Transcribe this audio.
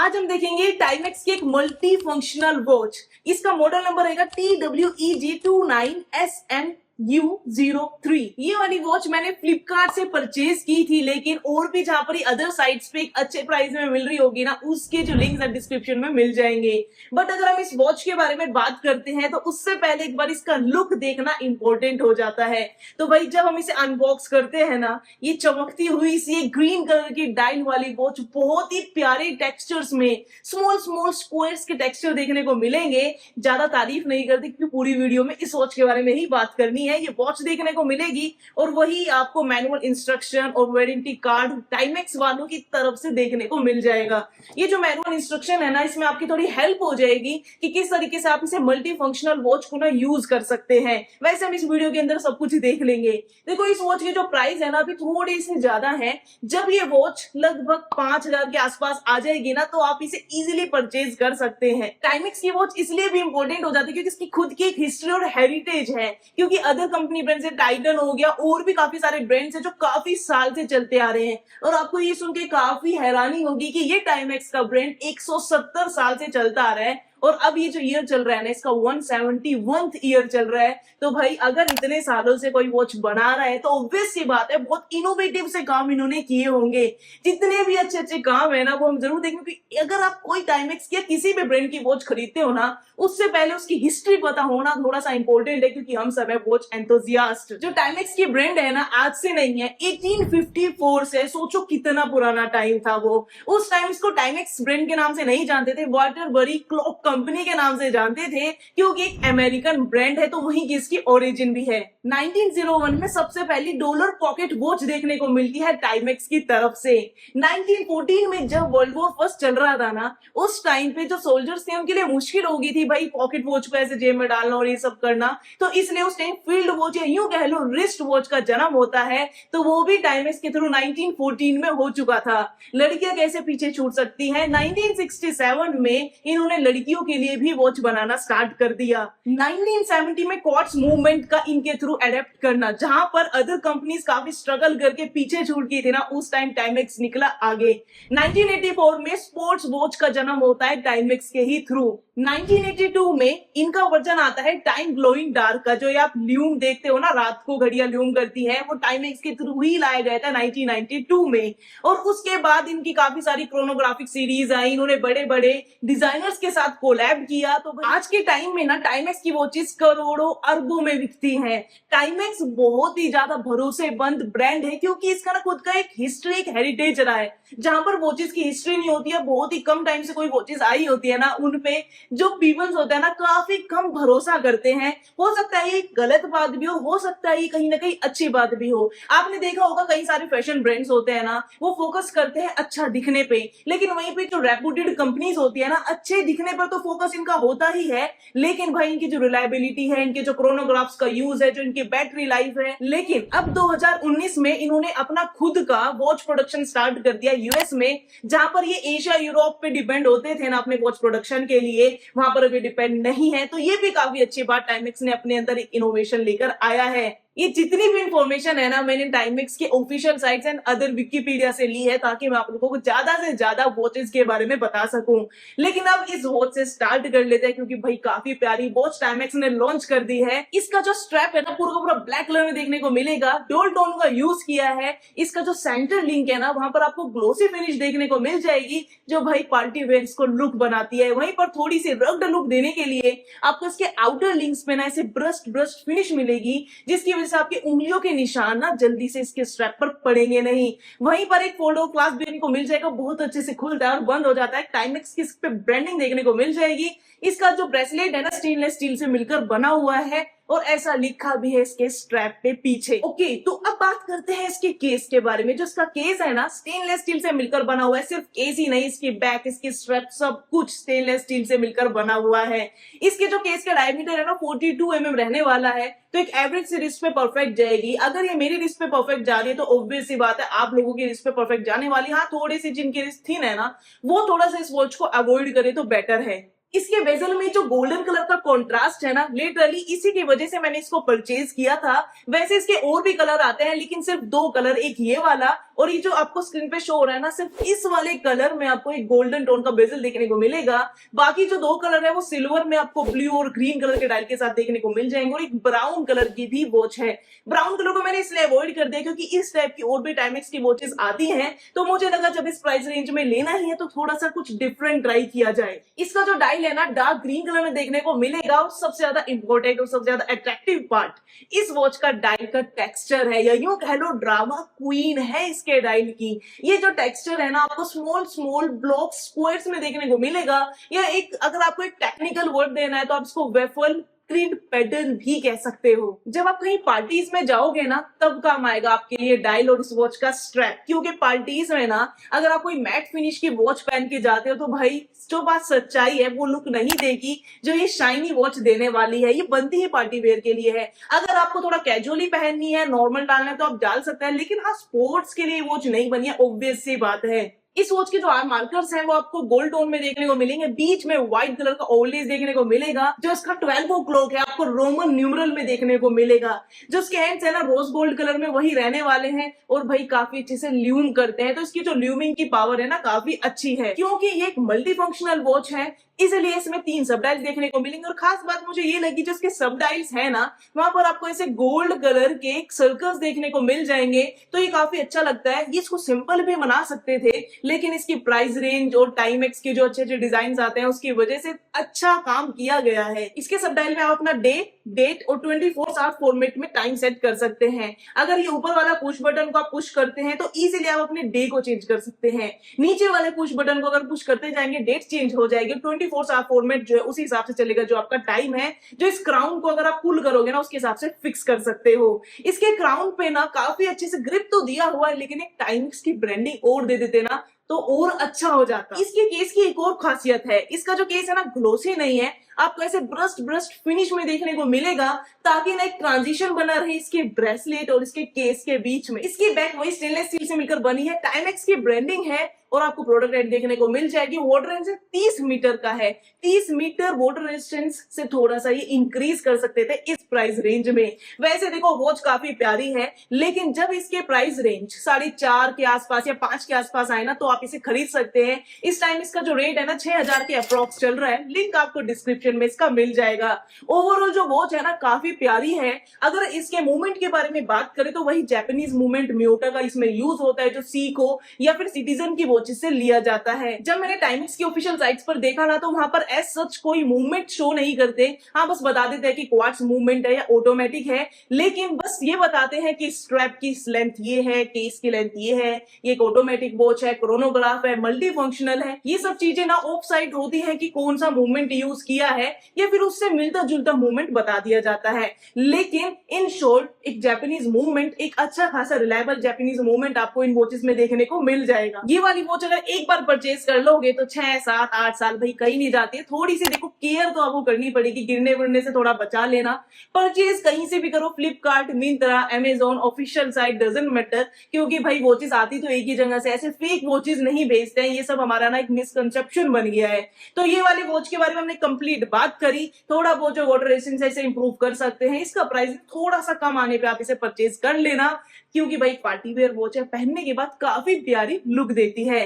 आज हम देखेंगे टाइमेक्स की एक मल्टी फंक्शनल वॉच। इसका मॉडल नंबर रहेगा TWEG29SMU03। ये वाली वॉच मैंने फ्लिपकार्ट से परचेज की थी, लेकिन और भी जहां पर अदर साइट्स पे एक अच्छे प्राइस में मिल रही होगी ना, उसके जो लिंक्स है डिस्क्रिप्शन में मिल जाएंगे। बट अगर हम इस वॉच के बारे में बात करते हैं तो उससे पहले एक बार इसका लुक देखना इंपॉर्टेंट हो जाता है। तो भाई जब हम इसे अनबॉक्स करते हैं ना, ये चमकती हुई सी ग्रीन कलर की डायल वाली वॉच बहुत ही प्यारे टेक्सचर्स में स्मॉल स्मॉल स्क्वायर्स के टेक्सचर देखने को मिलेंगे। ज्यादा तारीफ नहीं करती क्योंकि पूरी वीडियो में इस वॉच के बारे में ही बात करनी है। ये वॉच देखने को मिलेगी और वही आपको मैनुअल इंस्ट्रक्शन और वारंटी कार्ड टाइमेक्स वालों की तरफ से देखने को मिल जाएगा। ये जो मैनुअल इंस्ट्रक्शन है ना, इसमें आपकी थोड़ी हेल्प हो जाएगी कि किस तरीके से आप इसे मल्टी फंक्शनल वॉच को ना यूज कर सकते हैं। वैसे हम इस वीडियो के अंदर सब कुछ देख लेंगे। देखो, इस वॉच की जो प्राइस है ना, अभी थोड़ी सी ज्यादा है। जब ये वॉच लगभग 5,000 के आसपास आ जाएगी ना, तो आप इसे इजीली परचेज कर सकते हैं। टाइमेक्स की वॉच इसलिए भी इंपॉर्टेंट हो जाती है क्योंकि इसकी खुद की एक हिस्ट्री और हेरिटेज है। क्योंकि अदर कंपनी ब्रांड से टाइटन हो गया और भी काफी सारे ब्रांड्स हैं जो काफी साल से चलते आ रहे हैं। और आपको ये सुन के काफी हैरानी होगी कि ये टाइमेक्स का ब्रांड 170 साल से चलता आ रहा है और अब ये जो ईयर चल रहा है ना, इसका 171th ईयर चल रहा है। तो भाई अगर इतने सालों से कोई वॉच बना रहा है तो ऑब्वियस सी बात है बहुत इनोवेटिव से काम इन्होंने किए होंगे। जितने भी अच्छे अच्छे काम है ना, वो हम जरूर देखेंगे। क्योंकि अगर आप कोई टाइमेक्स या किसी भी ब्रांड की वॉच खरीदते हो ना, उससे पहले उसकी हिस्ट्री पता होना थोड़ा सा इंपॉर्टेंट है, क्योंकि हम सब है वॉच एंथुसियास्ट। जो टाइमेक्स की ब्रांड है ना, आज से नहीं है, 1854 से। सोचो कितना पुराना टाइम था वो। उस टाइम इसको टाइमेक्स ब्रांड के नाम से नहीं जानते थे, वाटरबरी क्लॉक कंपनी के नाम से जानते थे, क्योंकि एक अमेरिकन ब्रांड है तो वहीं की इसकी ओरिजिन भी है। 1901 में सबसे पहली डॉलर पॉकेट वॉच देखने को मिलती है टाइमेक्स की तरफ से। 1914 में जब वर्ल्ड वॉर फर्स्ट चल रहा था ना, उस टाइम पे जो सोल्जर्स थे उनके लिए मुश्किल हो गई थी भाई पॉकेट वॉच को ऐसे जेब में डालना और ये सब करना। तो इसलिए उस टाइम फील्ड वॉच या यूं कह लो रिस्ट वॉच का जन्म होता है। तो वो भी टाइमेक्स के थ्रू 1914 में हो चुका था। लड़कियां कैसे पीछे छूट सकती हैं। 1967 में इन्होंने लड़कियों के लिए भी वॉच बनाना स्टार्ट कर दिया। 1970 में क्वार्ट्ज मूवमेंट का इनके थ्रू अडेप्ट करना, जहां पर अदर कंपनीज काफी स्ट्रगल करके पीछे छूट गई थी ना, उस टाइम टाइमेक्स निकला आगे। 1984 में स्पोर्ट्स वॉच का जन्म होता है टाइमेक्स के ही थ्रू। 1982 में इनका वर्जन आता है टाइम ग्लोइंग डार्क का। जो ये आप ल्यूम देखते हो ना, रात को घड़ियां ल्यूम करती है, वो टाइमेक्स के थ्रू ही लाया गया था 1992 में। और उसके बाद इनकी काफी सारी क्रोनोग्राफिक सीरीज आई। इन्होंने बड़े बड़े डिजाइनर्स के साथ कोलैब किया। तो आज के टाइम में ना टाइमेक्स की वॉचेस करोड़ों अरबों में बिकती हैं। टाइमेक्स बहुत ही ज्यादा भरोसेमंद ब्रांड है, क्योंकि इसका ना खुद का एक हिस्ट्री, एक हेरिटेज रहा है। जहां पर वॉचेस की हिस्ट्री नहीं होती है, बहुत ही कम टाइम से कोई वॉचेस आई होती है ना, उनपे जो पीपल्स होते हैं ना, काफी कम भरोसा करते हैं। हो सकता है ये गलत बात भी हो सकता है ये कहीं ना कहीं अच्छी बात भी हो। आपने देखा होगा कई सारे फैशन ब्रांड्स होते हैं ना, वो फोकस करते हैं अच्छा दिखने पे, लेकिन वहीं पे जो रेपुटेड कंपनीज होती है ना, अच्छे दिखने पर तो फोकस इनका होता ही है, लेकिन भाई इनकी जो रिलायबिलिटी है, इनके जो क्रोनोग्राफ्स का यूज है, जो इनकी बैटरी लाइफ है। लेकिन अब 2019 में इन्होंने अपना खुद का वॉच प्रोडक्शन स्टार्ट कर दिया यूएस में, जहां पर ये एशिया यूरोप पे डिपेंड होते थे ना अपने वॉच प्रोडक्शन के लिए, वहां पर अभी डिपेंड नहीं है। तो ये भी काफी अच्छी बात, टाइमेक्स ने अपने अंदर एक इनोवेशन लेकर आया है। ये जितनी भी इंफॉर्मेशन है ना, मैंने टाइमेक्स के official sites and other Wikipedia से ली है, ताकि मैं आप लोगों को ज्यादा से ज्यादा वॉचेस के बारे में बता सकूं। लेकिन अब इस वॉच से स्टार्ट कर लेते हैं, क्योंकि भाई काफी प्यारी वॉच टाइमेक्स ने लॉन्च कर दी है। इसका जो स्ट्रैप है ना, पूरा पूरा ब्लैक कलर में देखने को मिलेगा। डोल टोन का यूज किया है। इसका जो सेंटर लिंक है ना, वहां पर आपको ग्लोसी फिनिश देखने को मिल जाएगी, जो भाई पार्टी वेयर्स को लुक बनाती है। वहीं पर थोड़ी सी रग्ड लुक देने के लिए आपको इसके आउटर लिंक्स पे ना ऐसे ब्रस्ट फिनिश मिलेगी, जिसकी वजह से आपकी उंगलियों के निशान ना जल्दी से इसके स्ट्रैप पर पड़ेंगे नहीं। वहीं पर एक फोल्ड क्लास भी इनको मिल जाएगा, बहुत अच्छे से खुलता है और बंद हो जाता है। टाइमेक्स की इस पे ब्रांडिंग देखने को मिल जाएगी। इसका जो ब्रेसलेट है ना, स्टेनलेस स्टील से मिलकर बना हुआ है और ऐसा लिखा भी है इसके स्ट्रैप पे पीछे। ओके, तो अब बात करते हैं इसके केस के बारे में। जो इसका केस है ना, स्टेनलेस स्टील से मिलकर बना हुआ है। सिर्फ केस ही नहीं, इसकी बैक, इसकी स्ट्रैप, सब कुछ स्टेनलेस स्टील से मिलकर बना हुआ है। इसके जो केस का डायमीटर है ना, 42 mm रहने वाला है। तो एक एवरेज से रिस्ट पे परफेक्ट जाएगी। अगर ये मेरी रिस्ट पे परफेक्ट जा रही है, तो ऑब्वियस सी बात है आप लोगों की रिस्ट पे परफेक्ट जाने वाली। हाँ, थोड़ी सी जिनकी रिस्ट थिन है ना, वो थोड़ा सा इस वॉच को अवॉइड करे तो बेटर है। इसके बेजल में जो गोल्डन कलर का कॉन्ट्रास्ट है ना, लिटरली इसी की वजह से मैंने इसको परचेज किया था। वैसे इसके और भी कलर आते हैं, लेकिन सिर्फ 2 कलर, एक ये वाला और ये जो आपको स्क्रीन पे शो हो रहा है ना, सिर्फ इस वाले कलर में आपको एक गोल्डन टोन का बेजल देखने को मिलेगा। बाकी जो दो कलर है वो सिल्वर में आपको ब्लू और ग्रीन कलर के डायल के साथ देखने को मिल जाएंगे, और एक ब्राउन कलर की भी वॉच है। ब्राउन कलर को मैंने इसलिए अवॉइड कर दिया क्योंकि इस टाइप की और भी टाइमेक्स की वॉचेस आती हैं, तो मुझे लगा जब इस प्राइस रेंज में लेना ही है तो थोड़ा सा कुछ डिफरेंट ट्राई किया जाए। इसका जो डायल है ना, डार्क ग्रीन कलर में देखने को मिलेगा, और सबसे ज्यादा इंपॉर्टेंट और सबसे ज्यादा अट्रैक्टिव पार्ट इस वॉच का डायल का टेक्सचर है, या यूं कह लो ड्रामा क्वीन है इसके डायल की। ये जो टेक्सचर है ना, आपको स्मॉल स्मॉल ब्लॉक स्क्वायर्स में देखने को मिलेगा, या एक अगर आपको एक टेक्निकल वर्ड देना है तो आप इसको वेफल प्रिंट पैटर्न भी कह सकते हो। जब आप कहीं पार्टीज में जाओगे ना, तब काम आएगा आपके लिए डायल और इस वॉच का स्ट्रैप, क्योंकि पार्टीज में ना अगर आप कोई मैट फिनिश की वॉच पहन के जाते हो तो भाई जो बात सच्चाई है वो लुक नहीं देगी जो ये शाइनी वॉच देने वाली है। ये बनती ही पार्टी वेयर के लिए है। अगर आपको थोड़ा कैजुअली पहननी है, नॉर्मल डालना है तो आप डाल सकते हैं, लेकिन हाँ, स्पोर्ट्स के लिए वॉच नहीं बनी है, ऑब्वियस सी बात है। इस वॉच के जो आर्म मार्कर्स हैं वो आपको गोल्ड टोन में देखने को मिलेंगे, बीच में व्हाइट कलर का ओवरलेस देखने को मिलेगा। जो इसका 12 क्लॉक है आपको रोमन न्यूमरल में देखने को मिलेगा। जो इसके हैंड्स है ना, रोज गोल्ड कलर में वही रहने वाले हैं, और भाई काफी अच्छे से ल्यूम करते हैं, तो इसकी जो ल्यूमिंग की पावर है ना काफी अच्छी है। क्योंकि ये एक मल्टी फंक्शनल वॉच है, इसलिए इसमें 3 सब डायल्स देखने को मिलेंगे। और खास बात मुझे ये लगी, जो इसके सब डायल्स है ना, वहां पर आपको ऐसे गोल्ड कलर के सर्कल्स देखने को मिल जाएंगे, तो ये काफी अच्छा लगता है। ये इसको सिंपल भी बना सकते थे, लेकिन इसकी प्राइस रेंज और टाइमेक्स के जो अच्छे अच्छे डिजाइन आते हैं उसकी वजह से अच्छा काम किया गया है। इसके सब डायल में आप अपना डे, डेट और 24 आवर फॉर्मेट में टाइम सेट कर सकते हैं। अगर ये ऊपर वाला पुश बटन को आप पुश करते हैं तो इजीली आप अपने डे को चेंज कर सकते हैं। नीचे वाले पुश बटन को अगर पुश करते जाएंगे, डेट चेंज हो जाएगी। 24 आवर फॉर्मेट जो है उसी हिसाब से चलेगा जो आपका टाइम है। जो इस क्राउन को अगर आप पुल करोगे ना, उसके हिसाब से फिक्स कर सकते हो। इसके क्राउन पे ना काफी अच्छे से ग्रिप तो दिया हुआ है, लेकिन एक टाइमिक्स की ब्रांडिंग और दे देते ना तो और अच्छा हो जाता। इसके केस की एक और खासियत है, इसका जो केस है ना ग्लोसी नहीं है, आपको ऐसे ब्रस्ट ब्रस्ट फिनिश में देखने को मिलेगा, ताकि ना एक ट्रांजिशन बना रहे इसके ब्रेसलेट और इसके केस के बीच में। इसकी बैक वही स्टेनलेस स्टील से मिलकर बनी है, टाइमेक्स की ब्रांडिंग है, और आपको प्रोडक्ट रेट देखने को मिल जाएगी। वाटर रेजिस्टेंस 30 मीटर का है। 30 मीटर वाटर रेजिस्टेंस से थोड़ा सा ये इंक्रीज कर सकते थे इस प्राइस रेंज में। वैसे देखो वॉच काफी प्यारी है, लेकिन जब इसके प्राइस रेंज 4.5 के आसपास या 5 के आसपास आए ना, तो आप इसे खरीद सकते हैं। इस टाइम इसका जो रेट है ना 6000 के अप्रोक्स चल रहा है। लिंक आपको डिस्क्रिप्शन में इसका मिल जाएगा। ओवरऑल जो वॉच है ना काफी प्यारी है। अगर इसके मूवमेंट के बारे में बात करें तो वही जापानीज मूवमेंट मियोटा का इसमें यूज होता है, जो सीको या फिर सिटीजन की वॉचेस से लिया जाता है। जब मैंने टाइमिक्स की ऑफिशियल साइट्स पर देखा ना, तो वहां पर एज सच कोई मूवमेंट शो नहीं करते। हाँ, बस बता देते हैं कि क्वार्ट्ज मूवमेंट है या ऑटोमेटिक है, लेकिन बस ये बताते हैं कि स्ट्रैप की लेंथ ये है, केस की लेंथ ये है, ये एक ऑटोमेटिक वॉच है, क्रोनोग्राफ है, मल्टी फंक्शनल है। ये सब चीजें ना ऑफ साइड होती है कि कौन सा मूवमेंट यूज किया है, या फिर उससे मिलता जुलता मूवमेंट बता दिया जाता है। लेकिन इन शॉर्ट एक जापानीज मूवमेंट, एक अच्छा खासा रिलायबल जापानीज मूवमेंट आपको इन वॉचेस में देखने को मिल जाएगा। ये वाली वॉच अगर एक बार परचेज कर लोगे तो 6, 7, 8 साल भाई कहीं नहीं जाती है। थोड़ी सी देखो केयर तो आपको करनी पड़ेगी, गिरने विरने से थोड़ा बचा लेना। परचेज कहीं से भी करो, Flipkart, Myntra, Amazon, official site, doesn't matter, क्योंकि भाई वॉचेस आती तो एक ही जगह से, ऐसे फेक वॉचेस नहीं बेचते हैं। ये सब हमारा ना एक मिसकंसेप्शन बन गया है। तो ये वाली वॉच के बारे में हमने कंप्लीट बात करी। थोड़ा बहुत जो वाटर रेजिस्टेंस है इंप्रूव कर सकते हैं। इसका प्राइस थोड़ा सा कम आने पे आप इसे परचेज कर लेना, क्योंकि भाई पार्टी वेयर वॉच है, पहनने के बाद काफी प्यारी लुक देती है।